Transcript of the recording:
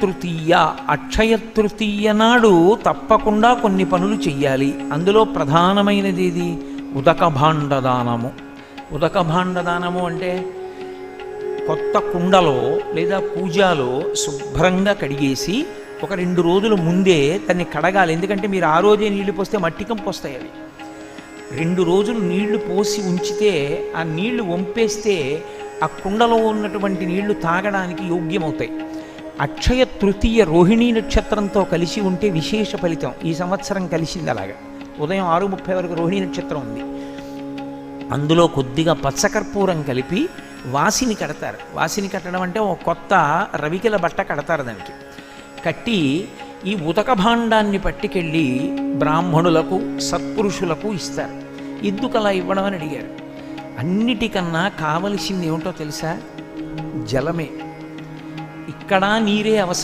తృతీయ, అక్షయ తృతీయ నాడు తప్పకుండా కొన్ని పనులు చెయ్యాలి. అందులో ప్రధానమైనది ఏది? ఉదక భాండదానము. ఉదక భాండదానము అంటే కొత్త కుండలో లేదా పూజలో శుభ్రంగా కడిగేసి ఒక 2 రోజుల ముందే దాన్ని కడగాలి. ఎందుకంటే మీరు ఆ రోజే నీళ్లు పోస్తే మట్టి కంపు వస్తాయి. అవి 2 రోజులు నీళ్లు పోసి ఉంచితే ఆ నీళ్లు వంపేస్తే ఆ కుండలో ఉన్నటువంటి నీళ్లు తాగడానికి యోగ్యమవుతాయి. అక్షయ తృతీయ రోహిణీ నక్షత్రంతో కలిసి ఉంటే విశేష ఫలితం. ఈ సంవత్సరం కలిసింది అలాగా. ఉదయం 6:30 వరకు రోహిణీ నక్షత్రం ఉంది. అందులో కొద్దిగా పచ్చకర్పూరం కలిపి వాసిని కడతారు. వాసిని కట్టడం అంటే ఒక కొత్త రవికెల బట్ట కడతారు. దానికి కట్టి ఈ ఉదక భాండాన్ని పట్టుకెళ్ళి బ్రాహ్మణులకు సత్పురుషులకు ఇస్తారు. ఎందుకు అలా ఇవ్వడం అని అడిగారు. అన్నిటికన్నా కావలసింది ఏమిటో తెలుసా? జలమే. ఇక్కడ నీరే అవసరం.